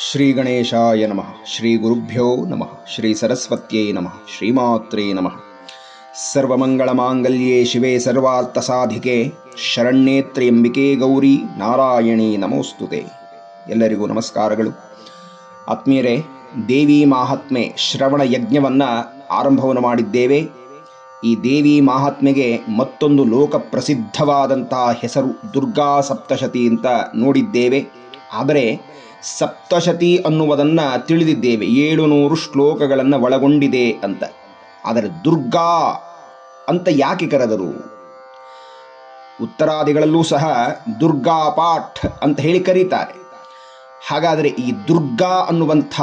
ಶ್ರೀ ಗಣೇಶಾಯ ನಮಃ. ಶ್ರೀ ಗುರುಭ್ಯೋ ನಮಃ. ಶ್ರೀ ಸರಸ್ವತ್ಯೈ ನಮಃ. ಶ್ರೀಮಾತ್ರೇ ನಮಃ. ಸರ್ವಮಂಗಳ ಮಾಂಗಲ್ಯೇ ಶಿವೆ ಸರ್ವಾರ್ಥ ಸಾಧಿಕೆ ಶರಣ್ಯೇ ತ್ರ್ಯಂಬಿಕೆ ಗೌರಿ ನಾರಾಯಣಿ ನಮೋಸ್ತುತೆ. ಎಲ್ಲರಿಗೂ ನಮಸ್ಕಾರಗಳು. ಆತ್ಮೀಯರೇ, ದೇವಿ ಮಾಹಾತ್ಮೆ ಶ್ರವಣ ಯಜ್ಞವನ್ನು ಆರಂಭವನ್ನು ಮಾಡಿದ್ದೇವೆ. ಈ ದೇವಿ ಮಾಹಾತ್ಮೆಗೆ ಮತ್ತೊಂದು ಲೋಕ ಪ್ರಸಿದ್ಧವಾದಂತಹ ಹೆಸರು ದುರ್ಗಾ ಸಪ್ತಶತಿ ಅಂತ ನೋಡಿದ್ದೇವೆ. ಆದರೆ ಸಪ್ತಶತಿ ಅನ್ನುವುದನ್ನು ತಿಳಿದಿದ್ದೇವೆ, 700 ಶ್ಲೋಕಗಳನ್ನು ಒಳಗೊಂಡಿದೆ ಅಂತ. ಆದರೆ ದುರ್ಗಾ ಅಂತ ಯಾಕೆ ಕರೆದರು? ಉತ್ತರಾದಿಗಳಲ್ಲೂ ಸಹ ದುರ್ಗಾ ಪಾಠ್ ಅಂತ ಹೇಳಿ ಕರೀತಾರೆ. ಹಾಗಾದರೆ ಈ ದುರ್ಗಾ ಅನ್ನುವಂಥ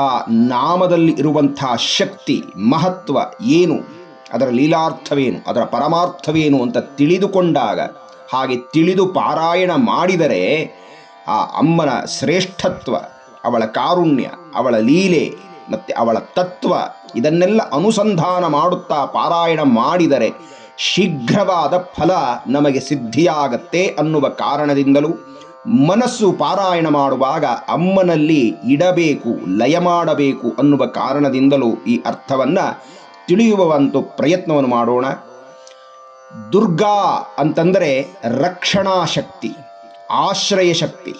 ನಾಮದಲ್ಲಿ ಇರುವಂಥ ಶಕ್ತಿ ಮಹತ್ವ ಏನು, ಅದರ ಲೀಲಾರ್ಥವೇನು, ಅದರ ಪರಮಾರ್ಥವೇನು ಅಂತ ತಿಳಿದುಕೊಂಡಾಗ, ಹಾಗೆ ತಿಳಿದು ಪಾರಾಯಣ ಮಾಡಿದರೆ ಆ ಅಮ್ಮನ ಶ್ರೇಷ್ಠತ್ವ, ಅವಳ ಕಾರುಣ್ಯ, ಅವಳ ಲೀಲೆ ಮತ್ತು ಅವಳ ತತ್ವ ಇದನ್ನೆಲ್ಲ ಅನುಸಂಧಾನ ಮಾಡುತ್ತಾ ಪಾರಾಯಣ ಮಾಡಿದರೆ ಶೀಘ್ರವಾದ ಫಲ ನಮಗೆ ಸಿದ್ಧಿಯಾಗತ್ತೆ ಅನ್ನುವ ಕಾರಣದಿಂದಲೂ ಮನಸ್ಸು ಪಾರಾಯಣ ಮಾಡುವಾಗ ಅಮ್ಮನಲ್ಲಿ ಇಡಬೇಕು, ಲಯ ಮಾಡಬೇಕು ಅನ್ನುವ ಕಾರಣದಿಂದಲೂ ಈ ಅರ್ಥವನ್ನು ತಿಳಿಯುವಂಥ ಪ್ರಯತ್ನವನ್ನು ಮಾಡೋಣ. ದುರ್ಗಾ ಅಂತಂದರೆ ರಕ್ಷಣಾ ಶಕ್ತಿ, ಆಶ್ರಯ ಶಕ್ತಿ,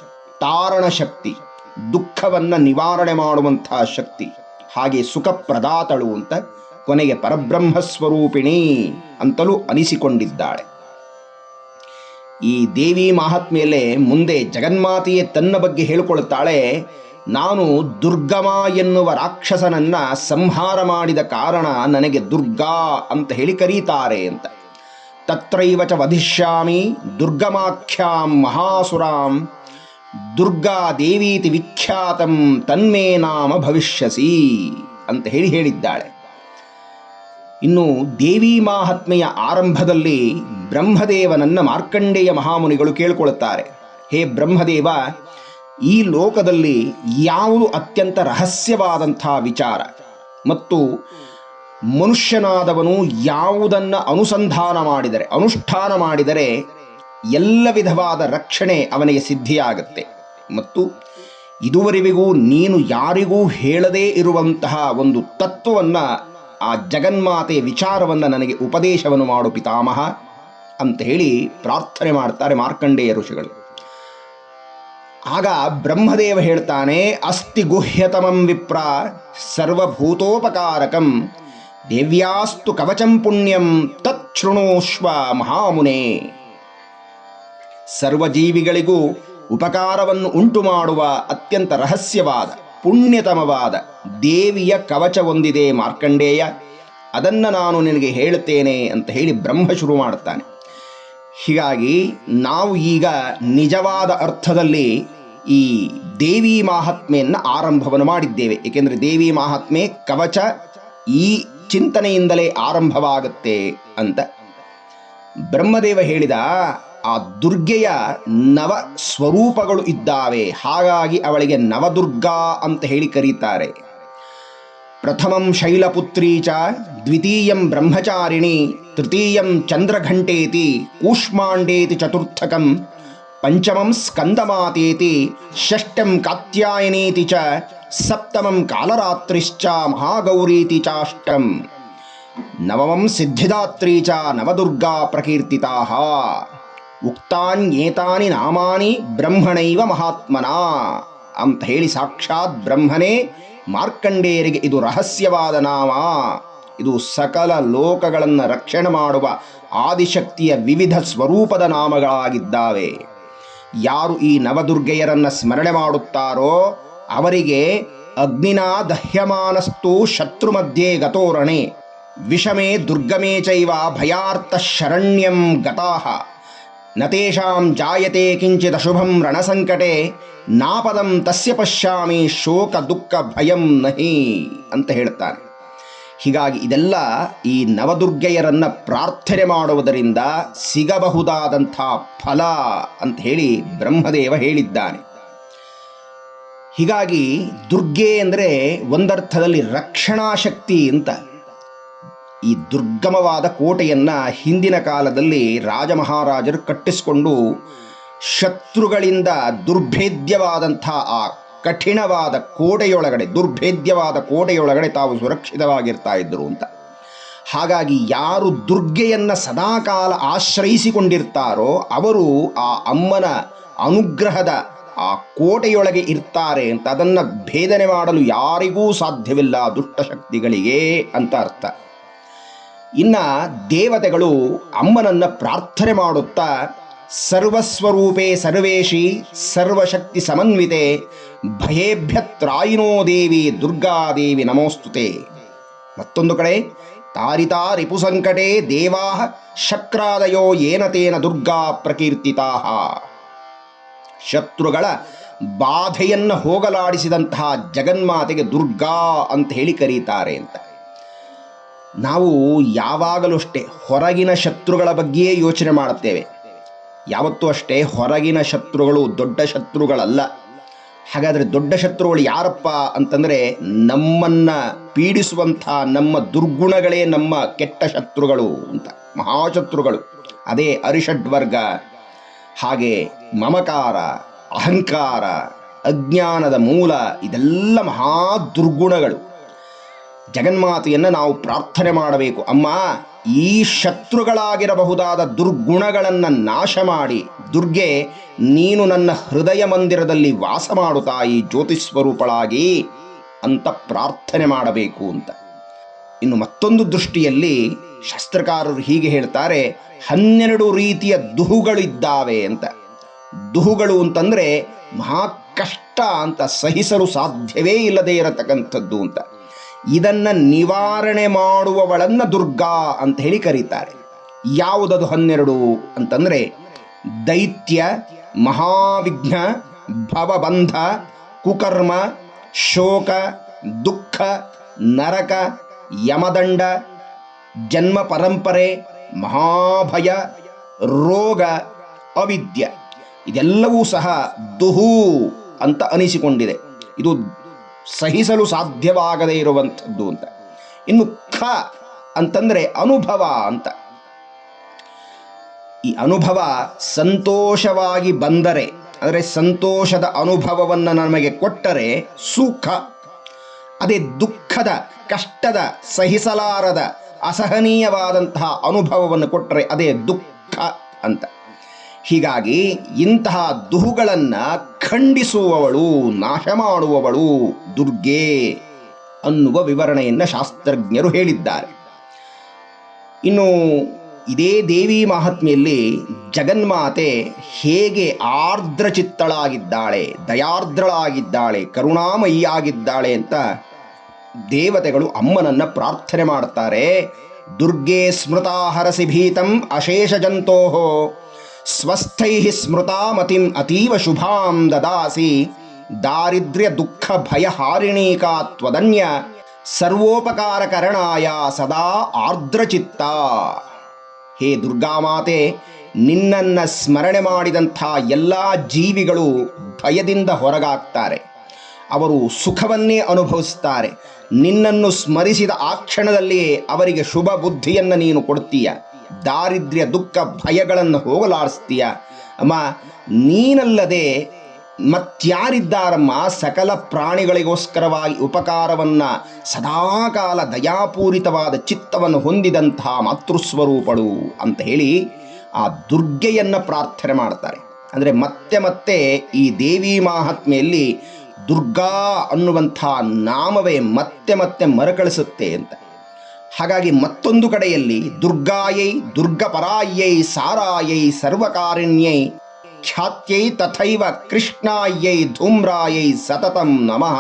ತಾರಣ ಶಕ್ತಿ, ದುಃಖವನ್ನು ನಿವಾರಣೆ ಮಾಡುವಂತಹ ಶಕ್ತಿ, ಹಾಗೆ ಸುಖಪ್ರದಾತಳು ಅಂತ, ಕೊನೆಗೆ ಪರಬ್ರಹ್ಮಸ್ವರೂಪಿಣಿ ಅಂತಲೂ ಅನಿಸಿಕೊಂಡಿದ್ದಾಳೆ. ಈ ದೇವಿ ಮಹಾತ್ಮೆಯಲ್ಲೇ ಮುಂದೆ ಜಗನ್ಮಾತೆಯೇ ತನ್ನ ಬಗ್ಗೆ ಹೇಳಿಕೊಳ್ಳುತ್ತಾಳೆ, ನಾನು ದುರ್ಗಮ ಎನ್ನುವ ರಾಕ್ಷಸನನ್ನು ಸಂಹಾರ ಮಾಡಿದ ಕಾರಣ ನನಗೆ ದುರ್ಗಾ ಅಂತ ಹೇಳಿ ಕರೀತಾರೆ ಅಂತ. ತತ್ರೈವ ಚ ವಧಿಷ್ಯಾಮಿ ದುರ್ಗಮಾಖ್ಯಾಂ ಮಹಾಸುರಾಂ ದುರ್ಗಾ ದೇವೀತಿ ವಿಖ್ಯಾತಂ ತನ್ಮೇ ನಾಮ ಭವಿಷ್ಯಸಿ ಅಂತ ಹೇಳಿದ್ದಾಳೆ. ಇನ್ನು ದೇವಿ ಮಾಹಾತ್ಮೆಯ ಆರಂಭದಲ್ಲಿ ಬ್ರಹ್ಮದೇವನನ್ನು ಮಾರ್ಕಂಡೇಯ ಮಹಾಮುನಿಗಳು ಕೇಳಿಕೊಳ್ಳುತ್ತಾರೆ, ಹೇ ಬ್ರಹ್ಮದೇವ, ಈ ಲೋಕದಲ್ಲಿ ಯಾವುದು ಅತ್ಯಂತ ರಹಸ್ಯವಾದಂಥ ವಿಚಾರ ಮತ್ತು ಮನುಷ್ಯನಾದವನು ಯಾವುದನ್ನು ಅನುಸಂಧಾನ ಮಾಡಿದರೆ, ಅನುಷ್ಠಾನ ಮಾಡಿದರೆ ಎಲ್ಲ ವಿಧವಾದ ರಕ್ಷಣೆ ಅವನಿಗೆ ಸಿದ್ಧಿಯಾಗತ್ತೆ, ಮತ್ತು ಇದುವರೆಗೂ ನೀನು ಯಾರಿಗೂ ಹೇಳದೇ ಇರುವಂತಹ ಒಂದು ತತ್ವವನ್ನು, ಆ ಜಗನ್ಮಾತೆಯ ವಿಚಾರವನ್ನು ನನಗೆ ಉಪದೇಶವನ್ನು ಮಾಡು ಪಿತಾಮಹ ಅಂತ ಹೇಳಿ ಪ್ರಾರ್ಥನೆ ಮಾಡ್ತಾರೆ ಮಾರ್ಕಂಡೇಯ ಋಷಿಗಳು. ಆಗ ಬ್ರಹ್ಮದೇವ ಹೇಳ್ತಾನೆ, ಅಸ್ತಿ ಗುಹ್ಯತಮಂ ವಿಪ್ರ ಸರ್ವಭೂತೋಪಕಾರಕಂ ದೇವ್ಯಾಸ್ತು ಕವಚಂ ಪುಣ್ಯಂ ತಚ್ಛೃಣೋಶ್ವ ಮಹಾಮುನೆ. ಸರ್ವಜೀವಿಗಳಿಗೂ ಉಪಕಾರವನ್ನು ಉಂಟು ಮಾಡುವ ಅತ್ಯಂತ ರಹಸ್ಯವಾದ ಪುಣ್ಯತಮವಾದ ದೇವಿಯ ಕವಚ ಹೊಂದಿದೆ ಮಾರ್ಕಂಡೇಯ, ಅದನ್ನು ನಾನು ನಿನಗೆ ಹೇಳುತ್ತೇನೆ ಅಂತ ಹೇಳಿ ಬ್ರಹ್ಮ ಶುರು ಮಾಡುತ್ತಾನೆ. ಹೀಗಾಗಿ ನಾವು ಈಗ ನಿಜವಾದ ಅರ್ಥದಲ್ಲಿ ಈ ದೇವಿ ಮಾಹಾತ್ಮೆಯನ್ನು ಆರಂಭವನ್ನು ಮಾಡಿದ್ದೇವೆ. ಏಕೆಂದರೆ ದೇವಿ ಮಾಹಾತ್ಮೆ ಕವಚ ಈ ಚಿಂತನೆಯಿಂದಲೇ ಆರಂಭವಾಗುತ್ತೆ ಅಂತ. ಬ್ರಹ್ಮದೇವ ಹೇಳಿದ, ಆ ದುರ್ಗೆಯ ನವ ಸ್ವರೂಪಗಳು ಇದ್ದಾವೆ, ಹಾಗಾಗಿ ಅವಳಿಗೆ ನವದುರ್ಗಾ ಅಂತ ಹೇಳಿ ಕರೀತಾರೆ. ಪ್ರಥಮಂ ಶೈಲಪುತ್ರೀ ಚ ದ್ವಿತೀಯಂ ಬ್ರಹ್ಮಚಾರಿಣಿ ತೃತೀಯಂ ಚಂದ್ರಘಂಟೇತಿ ಕೂಷ್ಮಾಂಡೇತಿ ಚತುರ್ಥಕಂ ಪಂಚಮಂ ಸ್ಕಂದಮಾತೇತಿ ಷಷ್ಠಂ ಕಾತ್ಯಾಯನೇತಿ ಚ ಸಪ್ತಮಂ ಕಾಲರಾತ್ರಿಶ್ಚ ಮಹಾಗೌರೀತಿ ಚಾಷ್ಟಂ ನವಮಂ ಸಿದ್ಧಿದಾತ್ರೀ ಚ ನವದುರ್ಗಾ ಪ್ರಕೀರ್ತಿತಾಃ ಉಕ್ತಾನ್ಯೇತಾನಿ ನಾಮಾನಿ ಬ್ರಹ್ಮಣೈವ ಮಹಾತ್ಮನ ಅಂತ ಹೇಳಿ ಸಾಕ್ಷಾತ್ ಬ್ರಹ್ಮನೇ ಮಾರ್ಕಂಡೇಯರಿಗೆ ಇದು ರಹಸ್ಯವಾದ ನಾಮ, ಇದು ಸಕಲ ಲೋಕಗಳನ್ನು ರಕ್ಷಣೆ ಮಾಡುವ ಆದಿಶಕ್ತಿಯ ವಿವಿಧ ಸ್ವರೂಪದ ನಾಮಗಳಾಗಿದ್ದಾವೆ. ಯಾರು ಈ ನವದುರ್ಗೆಯರನ್ನು ಸ್ಮರಣೆ ಮಾಡುತ್ತಾರೋ ಅವರಿಗೆ ಅಗ್ನಿನಾ ದಹ್ಯಮಾನಸ್ತು ಶತ್ರು ಮಧ್ಯೆ ಗತೋರಣೆ ವಿಷಮೇ ದುರ್ಗಮೇ ಚೈವ ಭಯಾರ್ಥ ಶರಣ್ಯಂ ಗತಾಃ ನತೇಷಾಂ ಜಾಯತೆ ಕಿಂಚಿತ್ ಅಶುಭಂ ರಣಸಂಕಟೆ ನಾಪದಂ ತಸ್ಯ ಪಶ್ಯಾಮಿ ಶೋಕ ದುಃಖ ಭಯಂ ನಹಿ ಅಂತ ಹೇಳ್ತಾನೆ. ಹೀಗಾಗಿ ಇದೆಲ್ಲ ಈ ನವದುರ್ಗೆಯರನ್ನು ಪ್ರಾರ್ಥನೆ ಮಾಡುವುದರಿಂದ ಸಿಗಬಹುದಾದಂಥ ಫಲ ಅಂತ ಹೇಳಿ ಬ್ರಹ್ಮದೇವ ಹೇಳಿದ್ದಾನೆ. ಹೀಗಾಗಿ ದುರ್ಗೆ ಅಂದರೆ ಒಂದರ್ಥದಲ್ಲಿ ರಕ್ಷಣಾ ಶಕ್ತಿ ಅಂತ. ಈ ದುರ್ಗಮವಾದ ಕೋಟೆಯನ್ನು ಹಿಂದಿನ ಕಾಲದಲ್ಲಿ ರಾಜಮಹಾರಾಜರು ಕಟ್ಟಿಸಿಕೊಂಡು ಶತ್ರುಗಳಿಂದ ದುರ್ಭೇದ್ಯವಾದಂಥ ಆ ಕಠಿಣವಾದ ಕೋಟೆಯೊಳಗಡೆ, ದುರ್ಭೇದ್ಯವಾದ ಕೋಟೆಯೊಳಗಡೆ ತಾವು ಸುರಕ್ಷಿತವಾಗಿರ್ತಾ ಇದ್ದರು ಅಂತ. ಹಾಗಾಗಿ ಯಾರು ದುರ್ಗೆಯನ್ನು ಸದಾಕಾಲ ಆಶ್ರಯಿಸಿಕೊಂಡಿರ್ತಾರೋ ಅವರು ಆ ಅಮ್ಮನ ಅನುಗ್ರಹದ ಆ ಕೋಟೆಯೊಳಗೆ ಇರ್ತಾರೆ ಅಂತ. ಅದನ್ನು ಭೇದನೆ ಮಾಡಲು ಯಾರಿಗೂ ಸಾಧ್ಯವಿಲ್ಲ ದುಷ್ಟಶಕ್ತಿಗಳಿಗೆ ಅಂತ ಅರ್ಥ. ಇನ್ನು ದೇವತೆಗಳು ಅಮ್ಮನನ್ನು ಪ್ರಾರ್ಥನೆ ಮಾಡುತ್ತಾ ಸರ್ವಸ್ವರೂಪೇ ಸರ್ವೇಶಿ ಸರ್ವಶಕ್ತಿ ಸಮನ್ವಿತೆ ಭಯೇಭ್ಯ ತ್ರಾಯಿನೋ ದೇವಿ ದುರ್ಗಾದೇವಿ ನಮೋಸ್ತುತೆ. ಮತ್ತೊಂದು ಕಡೆ ತಾರಿತಾ ರಿಪುಸಂಕಟೇ ದೇವಾ ಶಕ್ರಾದಯೋ ಏನತೇನ ದುರ್ಗಾ ಪ್ರಕೀರ್ತಿತಾ. ಶತ್ರುಗಳ ಬಾಧೆಯನ್ನು ಹೋಗಲಾಡಿಸಿದಂತಹ ಜಗನ್ಮಾತೆಗೆ ದುರ್ಗಾ ಅಂತ ಹೇಳಿ ಕರೀತಾರೆ ಅಂತ. ನಾವು ಯಾವಾಗಲೂ ಅಷ್ಟೇ ಹೊರಗಿನ ಶತ್ರುಗಳ ಬಗ್ಗೆಯೇ ಯೋಚನೆ ಮಾಡುತ್ತೇವೆ. ಯಾವತ್ತೂ ಅಷ್ಟೇ ಹೊರಗಿನ ಶತ್ರುಗಳು ದೊಡ್ಡ ಶತ್ರುಗಳಲ್ಲ. ಹಾಗಾದರೆ ದೊಡ್ಡ ಶತ್ರುಗಳು ಯಾರಪ್ಪ ಅಂತಂದರೆ ನಮ್ಮನ್ನು ಪೀಡಿಸುವಂಥ ನಮ್ಮ ದುರ್ಗುಣಗಳೇ ನಮ್ಮ ಕೆಟ್ಟ ಶತ್ರುಗಳು ಅಂತ, ಮಹಾಶತ್ರುಗಳು. ಅದೇ ಅರಿಷಡ್ವರ್ಗ, ಹಾಗೆ ಮಮಕಾರ, ಅಹಂಕಾರ, ಅಜ್ಞಾನದ ಮೂಲ, ಇದೆಲ್ಲ ಮಹಾ ದುರ್ಗುಣಗಳು. ಜಗನ್ಮಾತೆಯನ್ನು ನಾವು ಪ್ರಾರ್ಥನೆ ಮಾಡಬೇಕು, ಅಮ್ಮ ಈ ಶತ್ರುಗಳಾಗಿರಬಹುದಾದ ದುರ್ಗುಣಗಳನ್ನು ನಾಶ ಮಾಡಿ ದುರ್ಗೆ ನೀನು ನನ್ನ ಹೃದಯ ಮಂದಿರದಲ್ಲಿ ವಾಸ ಮಾಡು ತಾಯಿ ಜ್ಯೋತಿಸ್ವರೂಪಳಾಗಿ ಅಂತ ಪ್ರಾರ್ಥನೆ ಮಾಡಬೇಕು ಅಂತ. ಇನ್ನು ಮತ್ತೊಂದು ದೃಷ್ಟಿಯಲ್ಲಿ ಶಾಸ್ತ್ರಕಾರರು ಹೀಗೆ ಹೇಳ್ತಾರೆ, 12 ರೀತಿಯ ದುಹುಗಳಿದ್ದಾವೆ ಅಂತ. ದುಹುಗಳು ಅಂತಂದರೆ ಮಹಾ ಕಷ್ಟ ಅಂತ, ಸಹಿಸಲು ಸಾಧ್ಯವೇ ಇಲ್ಲದೆ ಇರತಕ್ಕಂಥದ್ದು ಅಂತ. ಇದನ್ನು ನಿವಾರಣೆ ಮಾಡುವವಳನ್ನು ದುರ್ಗಾ ಅಂತ ಹೇಳಿ ಕರೀತಾರೆ. ಯಾವುದದು 12 ಅಂತಂದರೆ ದೈತ್ಯ, ಮಹಾವಿಘ್ನ, ಭವಬಂಧ, ಕುಕರ್ಮ, ಶೋಕ, ದುಃಖ, ನರಕ, ಯಮದಂಡ, ಜನ್ಮ ಪರಂಪರೆ, ಮಹಾಭಯ, ರೋಗ, ಅವಿದ್ಯ, ಇದೆಲ್ಲವೂ ಸಹ ದುಹು ಅಂತ ಅನಿಸಿಕೊಂಡಿದೆ. ಇದು ಸಹಿಸಲು ಸಾಧ್ಯವಾಗದೇ ಇರುವಂಥದ್ದು ಅಂತ. ಇನ್ನು ಖ ಅಂತಂದರೆ ಅನುಭವ ಅಂತ. ಈ ಅನುಭವ ಸಂತೋಷವಾಗಿ ಬಂದರೆ, ಅಂದರೆ ಸಂತೋಷದ ಅನುಭವವನ್ನು ನಮಗೆ ಕೊಟ್ಟರೆ ಸುಖ. ಅದೇ ದುಃಖದ, ಕಷ್ಟದ, ಸಹಿಸಲಾರದ, ಅಸಹನೀಯವಾದಂತಹ ಅನುಭವವನ್ನು ಕೊಟ್ಟರೆ ಅದೇ ದುಃಖ ಅಂತ. ಹೀಗಾಗಿ ಇಂತಹ ದುಹುಗಳನ್ನು ಖಂಡಿಸುವವಳು, ನಾಶ ಮಾಡುವವಳು ದುರ್ಗೆ ಅನ್ನುವ ವಿವರಣೆಯನ್ನು ಶಾಸ್ತ್ರಜ್ಞರು ಹೇಳಿದ್ದಾರೆ. ಇನ್ನು ಇದೇ ದೇವಿ ಮಹಾತ್ಮೆಯಲ್ಲಿ ಜಗನ್ಮಾತೆ ಹೇಗೆ ಆರ್ದ್ರಚಿತ್ತಳಾಗಿದ್ದಾಳೆ, ದಯಾರ್ದ್ರಳಾಗಿದ್ದಾಳೆ, ಕರುಣಾಮಯಿಯಾಗಿದ್ದಾಳೆ ಅಂತ ದೇವತೆಗಳು ಅಮ್ಮನನ್ನು ಪ್ರಾರ್ಥನೆ ಮಾಡುತ್ತಾರೆ. ದುರ್ಗೆ ಸ್ಮೃತಾ ಹರಸಿ ಭೀತಂ ಅಶೇಷ ಜಂತೋಹೋ ಸ್ವಸ್ಥೈ ಸ್ಮೃತಾ ಮತಿಂ ಅತೀವ ಶುಭಾಂ ದದಾಸಿ ದಾರಿದ್ರ್ಯ ದುಃಖ ಭಯಹಾರಿಣೀಕಾ ತ್ವದನ್ಯ ಸರ್ವೋಪಕಾರಕರಣಾಯ ಸದಾ ಆರ್ದ್ರಚಿತ್ತ. ಹೇ ದುರ್ಗಾಮಾತೆ, ನಿನ್ನನ್ನು ಸ್ಮರಣೆ ಮಾಡಿದಂಥ ಎಲ್ಲ ಜೀವಿಗಳು ಭಯದಿಂದ ಹೊರಗಾಗ್ತಾರೆ, ಅವರು ಸುಖವನ್ನೇ ಅನುಭವಿಸ್ತಾರೆ. ನಿನ್ನನ್ನು ಸ್ಮರಿಸಿದ ಆ ಕ್ಷಣದಲ್ಲಿಯೇ ಅವರಿಗೆ ಶುಭ ಬುದ್ಧಿಯನ್ನು ನೀನು ಕೊಡ್ತೀಯ, ದಾರಿದ್ರ್ಯ ದುಃಖ ಭಯಗಳನ್ನು ಹೋಗಲಾಡಿಸ್ತೀಯ. ಅಮ್ಮ, ನೀನಲ್ಲದೆ ಮತ್ಯಾರಿದ್ದಾರಮ್ಮ ಸಕಲ ಪ್ರಾಣಿಗಳಿಗೋಸ್ಕರವಾಗಿ ಉಪಕಾರವನ್ನು ಸದಾಕಾಲ ದಯಾಪೂರಿತವಾದ ಚಿತ್ತವನ್ನು ಹೊಂದಿದಂತಹ ಮಾತೃಸ್ವರೂಪಳು ಅಂತ ಹೇಳಿ ಆ ದುರ್ಗೆಯನ್ನು ಪ್ರಾರ್ಥನೆ ಮಾಡ್ತಾರೆ. ಅಂದರೆ ಮತ್ತೆ ಮತ್ತೆ ಈ ದೇವಿ ಮಹಾತ್ಮೆಯಲ್ಲಿ ದುರ್ಗಾ ಅನ್ನುವಂಥ ನಾಮವೇ ಮತ್ತೆ ಮತ್ತೆ ಮರುಕಳಿಸುತ್ತೆ ಅಂತ. ಹಾಗಾಗಿ ಮತ್ತೊಂದು ಕಡೆಯಲ್ಲಿ ದುರ್ಗಾಯೈ ದುರ್ಗಪರಾಯೈ ಸಾರಾಯೈ ಸರ್ವಕಾರಿಣ್ಯೈ ಖ್ಯಾತ್ಯೈ ತಥೈವ ಕೃಷ್ಣಾಯೈ ಧೂಮ್ರಾಯೈ ಸತತಂ ನಮಃ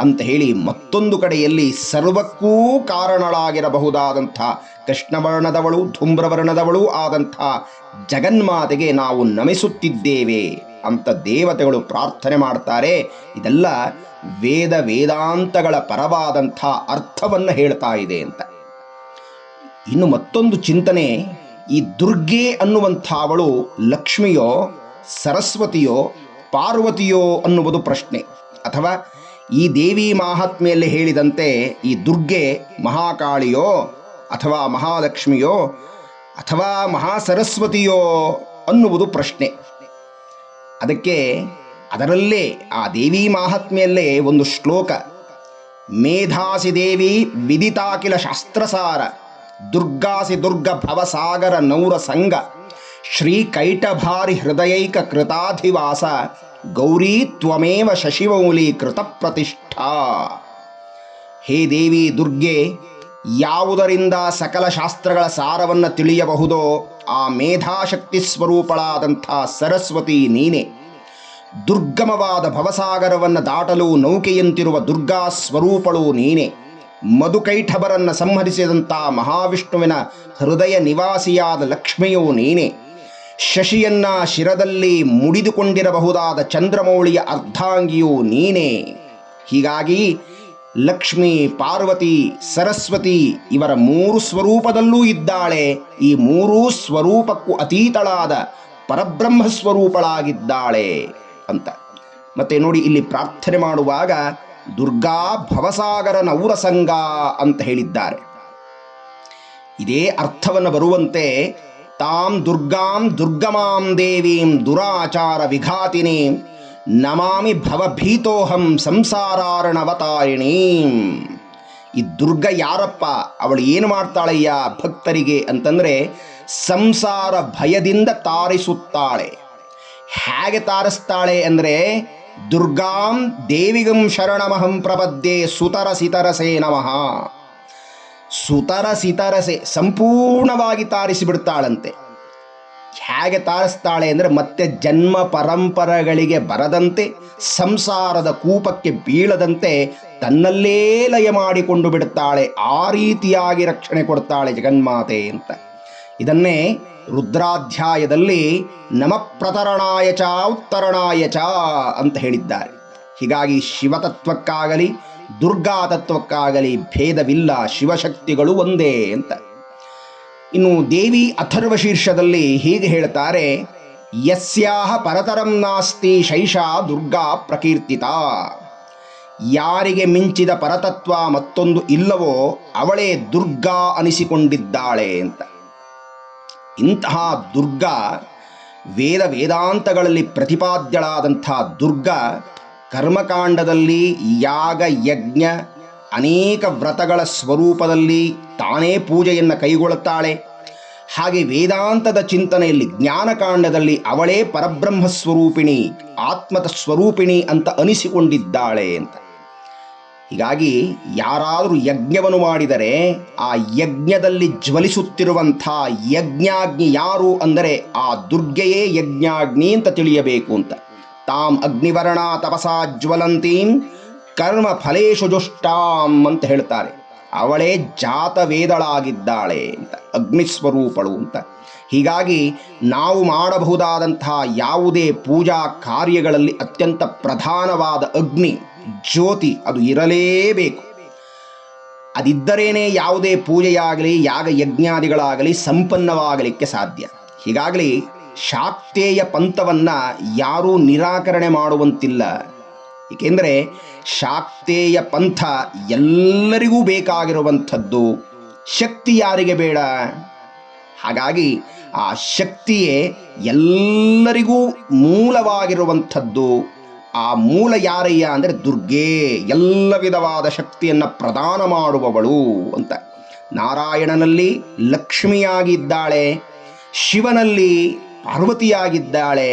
ಅಂತ ಹೇಳಿ ಮತ್ತೊಂದು ಕಡೆಯಲ್ಲಿ ಸರ್ವಕ್ಕೂ ಕಾರಣಳಾಗಿರಬಹುದಾದಂಥ ಕೃಷ್ಣವರ್ಣದವಳು ಧೂಮ್ರವರ್ಣದವಳು ಆದಂಥ ಜಗನ್ಮಾತೆಗೆ ನಾವು ನಮಿಸುತ್ತಿದ್ದೇವೆ ಅಂತ ದೇವತೆಗಳು ಪ್ರಾರ್ಥನೆ ಮಾಡ್ತಾರೆ. ಇದೆಲ್ಲ ವೇದ ವೇದಾಂತಗಳ ಪರವಾದಂಥ ಅರ್ಥವನ್ನು ಹೇಳ್ತಾ ಇದೆ ಅಂತ. ಇನ್ನು ಮತ್ತೊಂದು ಚಿಂತನೆ, ಈ ದುರ್ಗೆ ಅನ್ನುವಂಥವಳು ಲಕ್ಷ್ಮಿಯೋ ಸರಸ್ವತಿಯೋ ಪಾರ್ವತಿಯೋ ಅನ್ನುವುದು ಪ್ರಶ್ನೆ. ಅಥವಾ ಈ ದೇವಿ ಮಹಾತ್ಮೆಯಲ್ಲಿ ಹೇಳಿದಂತೆ ಈ ದುರ್ಗೆ ಮಹಾಕಾಳಿಯೋ ಅಥವಾ ಮಹಾಲಕ್ಷ್ಮಿಯೋ ಅಥವಾ ಮಹಾಸರಸ್ವತಿಯೋ ಅನ್ನುವುದು ಪ್ರಶ್ನೆ. ಅದಕ್ಕೆ ಅದರಲ್ಲೇ ಆ ದೇವಿ ಮಾಹಾತ್ಮೆಯಲ್ಲೇ ಒಂದು ಶ್ಲೋಕ, ಮೇಧಾಸಿ ದೇವಿ ವಿದಿತಾಕಿಲ ಶಾಸ್ತ್ರಸಾರ, ದುರ್ಗಾಸಿ ದುರ್ಗ ಭವಸಾಗರ ನೌರ ಸಂಗ, ಶ್ರೀ ಕೈಟಭಾರಿ ಹೃದಯೈಕ ಕೃತಾಧಿವಾಸ, ಗೌರಿ ತ್ವಮೇವ ಶಶಿಮೌಲಿ ಕೃತ ಪ್ರತಿಷ್ಠಾ. ಹೇ ದೇವಿ ದುರ್ಗೆ, ಯಾವುದರಿಂದ ಸಕಲ ಶಾಸ್ತ್ರಗಳ ಸಾರವನ್ನು ತಿಳಿಯಬಹುದೋ ಆ ಮೇಧಾಶಕ್ತಿ ಸ್ವರೂಪಳಾದಂಥ ಸರಸ್ವತಿ ನೀನೆ. ದುರ್ಗಮವಾದ ಭವಸಾಗರವನ್ನು ದಾಟಲು ನೌಕೆಯಂತಿರುವ ದುರ್ಗಾ ಸ್ವರೂಪಳು ನೀನೆ. ಮಧುಕೈಠಬರನ್ನು ಸಂಹರಿಸಿದಂಥ ಮಹಾವಿಷ್ಣುವಿನ ಹೃದಯ ನಿವಾಸಿಯಾದ ಲಕ್ಷ್ಮಿಯೂ ನೀನೆ. ಶಶಿಯನ್ನ ಶಿರದಲ್ಲಿ ಮುಡಿದುಕೊಂಡಿರಬಹುದಾದ ಚಂದ್ರಮೌಳಿಯ ಅರ್ಧಾಂಗಿಯೂ ನೀನೆ. ಹೀಗಾಗಿ ಲಕ್ಷ್ಮಿ, ಪಾರ್ವತಿ, ಸರಸ್ವತಿ ಇವರ ಮೂರು ಸ್ವರೂಪದಲ್ಲೂ ಇದ್ದಾಳೆ. ಈ ಮೂರೂ ಸ್ವರೂಪಕ್ಕೂ ಅತೀತಳಾದ ಪರಬ್ರಹ್ಮ ಸ್ವರೂಪಳಾಗಿದ್ದಾಳೆ ಅಂತ. ಮತ್ತೆ ನೋಡಿ, ಇಲ್ಲಿ ಪ್ರಾರ್ಥನೆ ಮಾಡುವಾಗ ದುರ್ಗಾ ಭವಸಾಗರ ನೌರಸಂಗ ಅಂತ ಹೇಳಿದ್ದಾರೆ. ಇದೇ ಅರ್ಥವನ್ನು ಬರುವಂತೆ ತಾಂ ದುರ್ಗಾಂ ದುರ್ಗಮಾಂ ದೇವೀಂ ದುರಾಚಾರ ವಿಘಾತಿನೀಂ ನಮಾಮಿ ಭವಭೀತೋಹಂ ಸಂಸಾರಾರಣವತಾರಿಣೀಂ. ಈ ದುರ್ಗ ಯಾರಪ್ಪ, ಅವಳು ಏನು ಮಾಡ್ತಾಳಯ್ಯ ಭಕ್ತರಿಗೆ ಅಂತಂದರೆ ಸಂಸಾರ ಭಯದಿಂದ ತಾರಿಸುತ್ತಾಳೆ. ಹೇಗೆ ತಾರಿಸ್ತಾಳೆ ಅಂದರೆ, ದುರ್ಗಾಂ ದೇವಿಗಂ ಶರಣಮಹಂ ಪ್ರಪದ್ಯೆ ಸುತರಸಿತರಸೇ ನಮಃ. ಸುತರಸಿತರಸೆ ಸಂಪೂರ್ಣವಾಗಿ ತಾರಿಸಿಬಿಡ್ತಾಳಂತೆ. ಹೇಗೆ ತಾರಿಸ್ತಾಳೆ ಅಂದರೆ, ಮತ್ತೆ ಜನ್ಮ ಪರಂಪರೆಗಳಿಗೆ ಬರದಂತೆ, ಸಂಸಾರದ ಕೂಪಕ್ಕೆ ಬೀಳದಂತೆ ತನ್ನಲ್ಲೇ ಲಯ ಮಾಡಿಕೊಂಡು ಬಿಡುತ್ತಾಳೆ. ಆ ರೀತಿಯಾಗಿ ರಕ್ಷಣೆ ಕೊಡ್ತಾಳೆ ಜಗನ್ಮಾತೆ ಅಂತ. ಇದನ್ನೇ ರುದ್ರಾಧ್ಯಾಯದಲ್ಲಿ ನಮಪ್ರತರಣಾಯ ಚ ಉತ್ತರಣಾಯ ಚ ಅಂತ ಹೇಳಿದ್ದಾರೆ. ಹೀಗಾಗಿ ಶಿವತತ್ವಕ್ಕಾಗಲಿ ದುರ್ಗಾ ತತ್ವಕ್ಕಾಗಲಿ ಭೇದವಿಲ್ಲ, ಶಿವಶಕ್ತಿಗಳು ಒಂದೇ ಅಂತ. ಇನ್ನು ದೇವಿ ಅಥರ್ವ ಶೀರ್ಷದಲ್ಲಿ ಹೀಗೆ ಹೇಳ್ತಾರೆ, ಯಸ್ಯಾಹ ಪರತರಂ ನಾಸ್ತಿ ಶೈಷಾ ದುರ್ಗಾ ಪ್ರಕೀರ್ತಿತ. ಯಾರಿಗೆ ಮಿಂಚಿದ ಪರತತ್ವ ಮತ್ತೊಂದು ಇಲ್ಲವೋ ಅವಳೇ ದುರ್ಗಾ ಅನಿಸಿಕೊಂಡಿದ್ದಾಳೆ ಅಂತ. ಇಂತಹ ದುರ್ಗಾ ವೇದಾಂತಗಳಲ್ಲಿ ಪ್ರತಿಪಾದ್ಯಳಾದಂಥ ದುರ್ಗಾ ಕರ್ಮಕಾಂಡದಲ್ಲಿ ಯಾಗ ಯಜ್ಞ ಅನೇಕ ವ್ರತಗಳ ಸ್ವರೂಪದಲ್ಲಿ ತಾನೇ ಪೂಜೆಯನ್ನು ಕೈಗೊಳ್ಳುತ್ತಾಳೆ. ಹಾಗೆ ವೇದಾಂತದ ಚಿಂತನೆಯಲ್ಲಿ ಜ್ಞಾನಕಾಂಡದಲ್ಲಿ ಅವಳೇ ಪರಬ್ರಹ್ಮ ಸ್ವರೂಪಿಣಿ, ಆತ್ಮದ ಸ್ವರೂಪಿಣಿ ಅಂತ ಅನಿಸಿಕೊಂಡಿದ್ದಾಳೆ ಅಂತ. ಹೀಗಾಗಿ ಯಾರಾದರೂ ಯಜ್ಞವನ್ನು ಮಾಡಿದರೆ ಆ ಯಜ್ಞದಲ್ಲಿ ಜ್ವಲಿಸುತ್ತಿರುವಂಥ ಯಜ್ಞಾಗ್ನಿ ಯಾರು ಅಂದರೆ ಆ ದುರ್ಗೆಯೇ ಯಜ್ಞಾಗ್ನಿ ಅಂತ ತಿಳಿಯಬೇಕು ಅಂತ. ತಾಂ ಅಗ್ನಿವರ್ಣ ತಪಸಾ ಜ್ವಲಂತೀಂ ಕರ್ಮ ಫಲೇಶು ಜುಷ್ಟಾಂ ಅಂತ ಹೇಳ್ತಾರೆ. ಅವಳೇ ಜಾತ ವೇದಳಾಗಿದ್ದಾಳೆ ಅಂತ, ಅಗ್ನಿಸ್ವರೂಪಳು ಅಂತ. ಹೀಗಾಗಿ ನಾವು ಮಾಡಬಹುದಾದಂತಹ ಯಾವುದೇ ಪೂಜಾ ಕಾರ್ಯಗಳಲ್ಲಿ ಅತ್ಯಂತ ಪ್ರಧಾನವಾದ ಅಗ್ನಿ ಜ್ಯೋತಿ ಅದು ಇರಲೇಬೇಕು. ಅದಿದ್ದರೇನೆ ಯಾವುದೇ ಪೂಜೆಯಾಗಲಿ ಯಾಗ ಯಜ್ಞಾದಿಗಳಾಗಲಿ ಸಂಪನ್ನವಾಗಲಿಕ್ಕೆ ಸಾಧ್ಯ. ಹೀಗಾಗಲಿ ಶಾಕ್ತೇಯ ಪಂಥವನ್ನು ಯಾರೂ ನಿರಾಕರಣೆ ಮಾಡುವಂತಿಲ್ಲ. ಏಕೆಂದರೆ ಶಾಕ್ತೇಯ ಪಂಥ ಎಲ್ಲರಿಗೂ ಬೇಕಾಗಿರುವಂಥದ್ದು. ಶಕ್ತಿ ಯಾರಿಗೆ ಬೇಡ? ಹಾಗಾಗಿ ಆ ಶಕ್ತಿಯೇ ಎಲ್ಲರಿಗೂ ಮೂಲವಾಗಿರುವಂಥದ್ದು. ಆ ಮೂಲ ಯಾರಯ್ಯ ಅಂದರೆ ದುರ್ಗೆ, ಎಲ್ಲ ವಿಧವಾದ ಶಕ್ತಿಯನ್ನು ಪ್ರದಾನ ಮಾಡುವವಳು ಅಂತ. ನಾರಾಯಣನಲ್ಲಿ ಲಕ್ಷ್ಮಿಯಾಗಿದ್ದಾಳೆ, ಶಿವನಲ್ಲಿ ಪಾರ್ವತಿಯಾಗಿದ್ದಾಳೆ,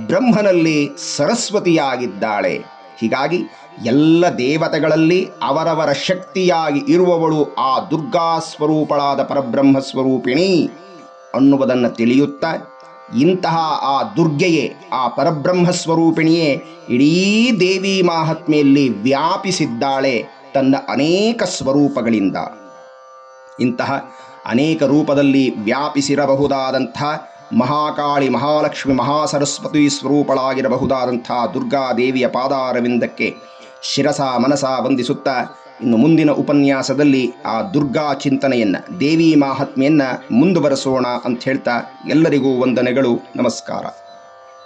ಬ್ರಹ್ಮನಲ್ಲಿ ಸರಸ್ವತಿಯಾಗಿದ್ದಾಳೆ. ಹೀಗಾಗಿ ಎಲ್ಲ ದೇವತೆಗಳಲ್ಲಿ ಅವರವರ ಶಕ್ತಿಯಾಗಿ ಇರುವವಳು ಆ ದುರ್ಗಾ ಸ್ವರೂಪಳಾದ ಪರಬ್ರಹ್ಮ ಸ್ವರೂಪಿಣಿ ಅನ್ನುವುದನ್ನು ತಿಳಿಯುತ್ತಾ, ಇಂತಹ ಆ ದುರ್ಗೆಯೇ, ಆ ಪರಬ್ರಹ್ಮ ಸ್ವರೂಪಿಣಿಯೇ ಇಡೀ ದೇವಿ ಮಾಹಾತ್ಮೆಯಲ್ಲಿ ವ್ಯಾಪಿಸಿದ್ದಾಳೆ ತನ್ನ ಅನೇಕ ಸ್ವರೂಪಗಳಿಂದ. ಇಂತಹ ಅನೇಕ ರೂಪದಲ್ಲಿ ವ್ಯಾಪಿಸಿರಬಹುದಾದಂಥ ಮಹಾಕಾಳಿ, ಮಹಾಲಕ್ಷ್ಮಿ, ಮಹಾಸರಸ್ವತಿ ಸ್ವರೂಪಳಾಗಿರಬಹುದಾದಂಥ ದುರ್ಗಾದೇವಿಯ ಪಾದಾರವಿಂದಕ್ಕೆ ಶಿರಸ ಮನಸ ವಂದಿಸುತ್ತಾ ಇನ್ನು ಮುಂದಿನ ಉಪನ್ಯಾಸದಲ್ಲಿ ಆ ದುರ್ಗಾ ಚಿಂತನೆಯನ್ನು, ದೇವಿ ಮಾಹಾತ್ಮೆಯನ್ನು ಮುಂದುವರೆಸೋಣ ಅಂತ ಹೇಳ್ತಾ ಎಲ್ಲರಿಗೂ ವಂದನೆಗಳು. ನಮಸ್ಕಾರ.